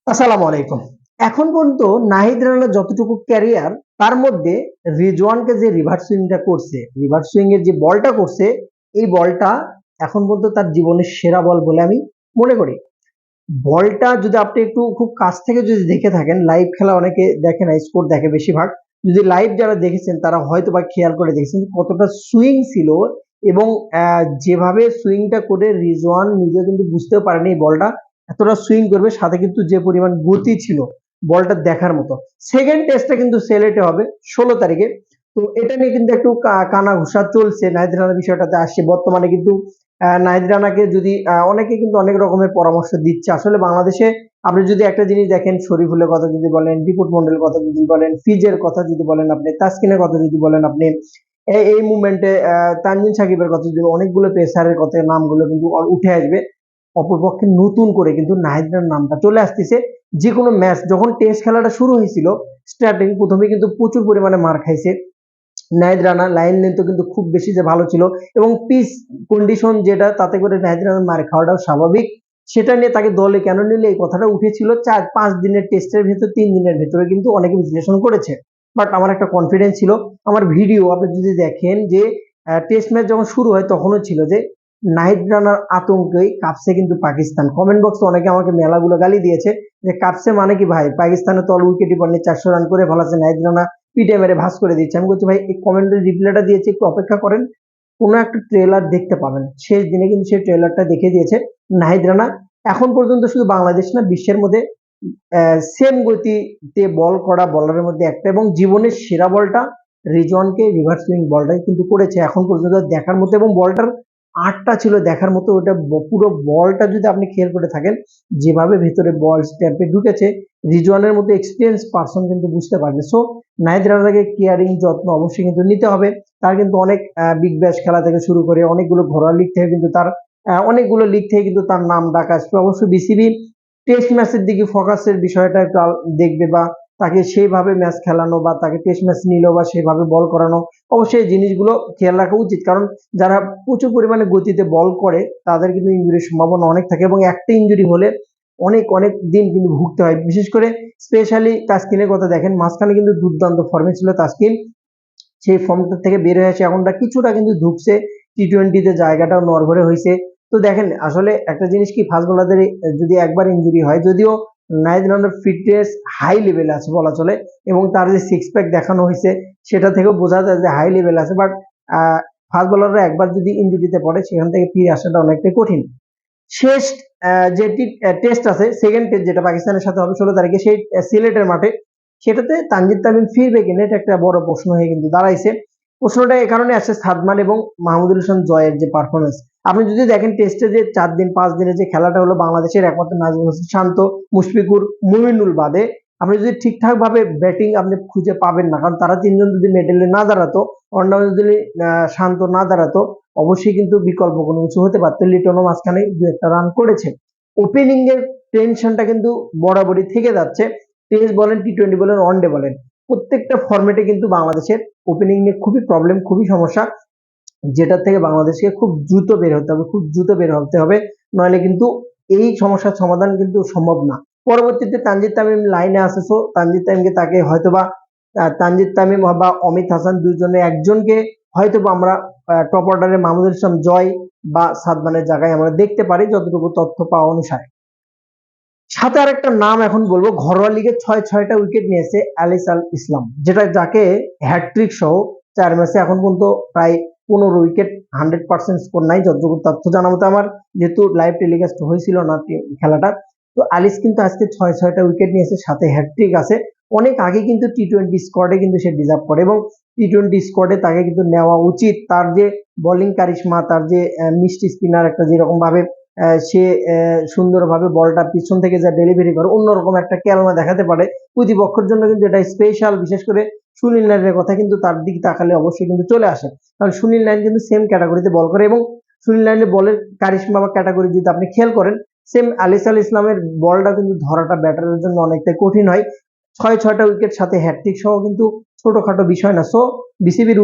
আসসালামু আলাইকুম। এখন পর্যন্ত নাহিদ রানার যতটুকু ক্যারিয়ার তার মধ্যে রিজওয়ানকে যে রিভার্স সুইংটা করছে, রিভার্স সুইং এর যে বলটা করছে, এই বলটা এখন পর্যন্ত তার জীবনের সেরা বল বলে আমি মনে করি। বলটা যদি আপনি একটু খুব কাছ থেকে যদি দেখে থাকেন, লাইভ খেলা অনেকে দেখে না, স্কোর দেখে বেশিরভাগ। যদি লাইভ যারা দেখেছেন তারা হয়তো বা খেয়াল করে দেখেছেন কতটা সুইং ছিল এবং যেভাবে সুইংটা করে রিজওয়ান নিজে কিন্তু বুঝতেও পারেনি এই বলটা এতটা সুইং করবে, সাথে কিন্তু যে পরিমাণ গতি ছিল বলটা দেখার মতো। সেকেন্ড টেস্টটা কিন্তু সিলেটে হবে 16 তারিখে। তো এটা নিয়ে কিন্তু একটু কানা ঘুষা চলছে, নাহিদ রানার বিষয়টাতে আসছে বর্তমানে কিন্তু নাহিদ রানাকে যদি অনেকে কিন্তু অনেক রকমের পরামর্শ দিচ্ছে। আসলে বাংলাদেশে আপনি যদি একটা জিনিস দেখেন, শরীফুলের কথা যদি বলেন, রিপোর্ট মন্ডলের কথা যদি বলেন, ফিজের কথা যদি বলেন, আপনি তাসকিনের কথা যদি বলেন, আপনি এই মুভমেন্টে তানজিম সাকিবের কথা যদি, অনেকগুলো পেসারের কথা নামগুলো কিন্তু উঠে আসবে। অপরপক্ষে নতুন করে কিন্তু নাহিদ রানার নামটা চলে আসতেছে। যে কোনো ম্যাচ যখন টেস্ট খেলাটা শুরু হয়েছিল, স্টার্টিং প্রথমে কিন্তু প্রচুর পরিমাণে মার খাইছে নাহিদ রানা। লাইন লেন্থ কিন্তু খুব বেশি যে ভালো ছিল এবং পিচ কন্ডিশন যেটা, তাতে করে নাহিদ রানার মার খাওয়াটাও স্বাভাবিক। সেটা নিয়ে তাকে দলে কেন নিলে এই কথাটা উঠেছিল 4-5 দিনের টেস্টের ভেতর, 3 দিনের ভেতরে কিন্তু অনেকে বিশ্লেষণ করেছে। বাট আমার একটা কনফিডেন্স ছিল, আমার ভিডিও আপনি যদি দেখেন যে টেস্ট ম্যাচ যখন শুরু হয় তখনও ছিল যে নাহিদ রানার আতঙ্কে কাঁপছে কিন্তু পাকিস্তান। কমেন্ট বক্সে অনেকে আমাকে মেলাগুলো গালি দিয়েছে যে কাঁপছে মানে কি ভাই, পাকিস্তানের তো অল উইকেটই পড়েনি, 400 রান করে ফেলাছে, নাহিদ রানা পিটে মেরে ভাঁজ করে দিচ্ছে। আমি বলছি ভাই, এই কমেন্টের রিপ্লাইটা দিয়েছি, একটু অপেক্ষা করেন, কোনো একটা ট্রেলার দেখতে পাবেন। শেষ দিনে কিন্তু সেই ট্রেলারটা দেখে দিয়েছে নাহিদ রানা এখন পর্যন্ত শুধু বাংলাদেশ না, বিশ্বের মধ্যে সেম গতিতে বল করা বলারের মধ্যে একটা, এবং জীবনের সেরা বলটা রিজওয়ানকে রিভার্স সুইং বলটাই কিন্তু করেছে এখন পর্যন্ত দেখার মতো, এবং বলটার আটটা ছিল দেখার মতো। ওটা পুরো বলটা যদি আপনি খেয়াল করে থাকেন, যেভাবে ভেতরে বল স্ট্যাম্পে ঢুকেছে, রিজওয়ানের মতো এক্সপিরিয়েন্স পারসন কিন্তু বুঝতে পারবে। সো নাহিদ রানাকে কেয়ারিং যত্ন অবশ্যই কিন্তু নিতে হবে। তার কিন্তু অনেক বিগ ব্যাশ খেলা থেকে শুরু করে অনেকগুলো ঘরোয়া লিগ থেকে কিন্তু তার অনেকগুলো লিগ থেকে কিন্তু তার নাম ডাক আসবে। অবশ্যই বিসিবি টেস্ট ম্যাচের দিকে ফোকাসের বিষয়টা একটু দেখবে, বা তাকে সেইভাবে ম্যাচ খেলানো, বা তাকে টেস্ট ম্যাচ নিল বা সেভাবে বল করানো, অবশ্যই এই জিনিসগুলো খেয়াল রাখা উচিত। কারণ যারা প্রচুর পরিমাণে গতিতে বল করে তাদের কিন্তু ইঞ্জুরির সম্ভাবনা অনেক থাকে, এবং একটা ইঞ্জুরি হলে অনেক অনেক দিন কিন্তু ভুগতে হয়। বিশেষ করে স্পেশালি তাসকিনের কথা দেখেন, মাঝখানে কিন্তু দুর্দান্ত ফর্মে ছিল তাসকিন, সেই ফর্মটা থেকে বের হয়ে আসে এখনটা কিছুটা কিন্তু ধুকছে, টি-20 তে জায়গাটাও নড়বড়ে হয়েছে। তো দেখেন আসলে একটা জিনিস কি, ফাস্ট বোলারদের যদি একবার ইঞ্জুরি হয়, যদিও নাহিদ রানার ফিটনেস হাই লেভেলে আছে বলা চলে, এবং তার যে সিক্স প্যাক দেখানো হয়েছে সেটা থেকেও বোঝা যায় যে হাই লেভেল আছে। বাট ফাস্ট বোলাররা একবার যদি ইঞ্জুরিতে পড়ে সেখান থেকে ফিরে আসাটা অনেকটাই কঠিন। শেষ যে টেস্ট আছে, সেকেন্ড টেস্ট যেটা পাকিস্তানের সাথে হবে 16 তারিখে, সেই সিলেটের মাঠে, সেটাতে তানজিদ তামিম ফিরবে কিনা এটা একটা বড় প্রশ্ন হয়ে কিন্তু দাঁড়াইছে। প্রশ্নটা এ কারণে আসছে সাদমান এবং মাহমুদুল হোসেন জয়ের যে পারফরমেন্স। আপনি যদি দেখেন টেস্টে যে 4 দিন 5 দিনের যে খেলাটা হলো, বাংলাদেশের একমাত্র নাজমুল হোসেন শান্ত, মুশফিকুর, মুমিনুল বাদে আপনি যদি ঠিকঠাক ভাবে ব্যাটিং আপনি খুঁজে পাবেন না, কারণ তারা তিনজন যদি মেডেলে না দাঁড়াতো, অন্যান্য যদি শান্ত না দাঁড়াতো, অবশ্যই কিন্তু বিকল্প কোনো কিছু হতে পারতো। লিটনও মাঝখানে 2-1টা রান করেছে। ওপেনিং এর টেনশনটা কিন্তু বরাবরই থেকে যাচ্ছে। টেস্ট বলেন, টি-20 বলেন, ওয়ানডে বলেন, প্রত্যেকটা ফরম্যাটে কিন্তু বাংলাদেশের ওপেনিং নিয়ে খুবই প্রবলেম, খুবই সমস্যা, যেটা থেকে বাংলাদেশকে খুব দ্রুত বের হতে হবে, খুব দ্রুত বের হতে হবে, নইলে কিন্তু এই সমস্যার সমাধান কিন্তু সম্ভব না। পরবর্তীতে তানজিদ তামিম লাইনে আসে, সো তানজিদ তামিমকে তাকে হয়তোবা তানজিদ তামিম বা অমিত হাসান দুজনের একজনকে হয়তোবা আমরা টপ অর্ডারে মাহমুদুল ইসলাম জয় বা সাদমানের জায়গায় আমরা দেখতে পারি যতটুকু তথ্য পাওয়া অনুসারে। সাথে আরেকটা নাম এখন বলবো, ঘরোয়া লিগে 6-6টা উইকেট নিয়েছে আলিস আল ইসলাম, যেটা যাকে হ্যাটট্রিক সহ 4 ম্যাচে এখন পর্যন্ত প্রায় 15 উইকেট, 100% স্কোর নাই যতটুকু তথ্য জানা মতো আমার, যেহেতু লাইভ টেলিকাস্ট হয়েছিল না খেলাটা। তো আলিস কিন্তু আজকে 6-6টা উইকেট নিয়েছে, সাথে হ্যাটট্রিক আছে। অনেক আগে কিন্তু টি-20 স্কোয়াডে কিন্তু সে ডিজার্ভ করে, এবং টি-20 স্কোয়াডে তাকে কিন্তু নেওয়া উচিত। তার যে বোলিং কারিশমা, তার যে মিষ্টি স্পিনার একটা, যেরকম ভাবে সে সুন্দরভাবে বলটা পিছন থেকে যা ডেলিভারি করে, অন্যরকম একটা কেলমা দেখাতে পারে প্রতিপক্ষের জন্য, কিন্তু এটা স্পেশাল। বিশেষ করে সুনীল নারিনের কথা কিন্তু তার দিকে তাকালে অবশ্যই কিন্তু চলে আসে, কারণ সুনীল নারিন কিন্তু সেম ক্যাটাগরিতে বল করে, এবং সুনীল নারিনের বলের কারিশমা বা ক্যাটাগরি যদি আপনি খেয়াল করেন, সেম আলিস আল ইসলামের বলটা কিন্তু ধরাটা ব্যাটারের জন্য অনেকটাই কঠিন হয়। 6-6টা উইকেট সাথে হ্যাটট্রিক সহ কিন্তু ছোটখাটো বিষয় না। সো বিসিবির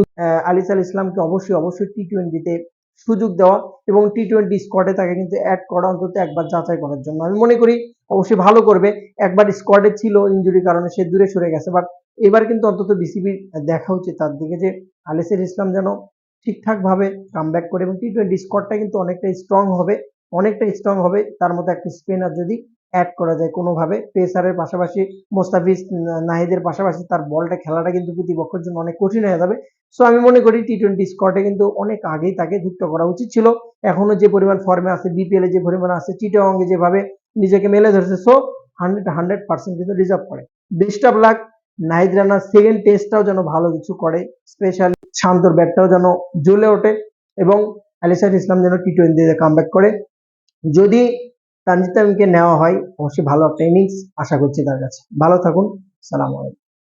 আলিস আল ইসলামকে অবশ্যই অবশ্যই টি-20-তে সুযোগ দেওয়া এবং টি-টোয়েন্টি স্কোয়াডে তাকে কিন্তু অ্যাড করা অন্তত একবার যাচাই করার জন্য। আমি মনে করি অবশ্যই ভালো করবে। একবার স্কোয়াডে ছিল ইনজুরির কারণে সে দূরে সরে গেছে, বাট এবার কিন্তু অন্তত বিসিবির দেখা উচিত তার দিকে যে আলিসের ইসলাম যেন ঠিকঠাকভাবে কামব্যাক করে এবং টি-টোয়েন্টি স্কোয়াডটা কিন্তু অনেকটা স্ট্রং হবে। তার মধ্যে একটা স্পিনার যদি অ্যাড করা যায় কোনোভাবে, পেসারের পাশাপাশি মোস্তাফিজ নাহিদের পাশাপাশি তার বলটা খেলাটা কিন্তু প্রতিপক্ষের জন্য অনেক কঠিন হয়ে যাবে। সো আমি মনে করি টি-টোয়েন্টি স্কোয়াডে কিন্তু অনেক আগেই তাকে যুক্ত করা উচিত ছিল। এখনো যে পরিমাণ ফর্মে আছে, বিপিএল এ যে পরিমাণ আছে, চিটাগংয়ে যেভাবে নিজেকে মেলে ধরেছে, সো 100% কিন্তু রিজার্ভ করে। Best of luck. Nahid Rana second টেস্টটাও যেন ভালো কিছু করে, স্পেশালি শান্তর ব্যাটটাও যেন জ্বলে ওঠে এবং আলিসার ইসলাম যেন টি-টোয়েন্টিতে কামব্যাক করে। যদি তানজিদ তামিমকে নেওয়া হয় অবশ্যই ভালো একটা ইনিংস আশা করছি তার কাছে। ভালো থাকুন। সালাম আলাইকুম।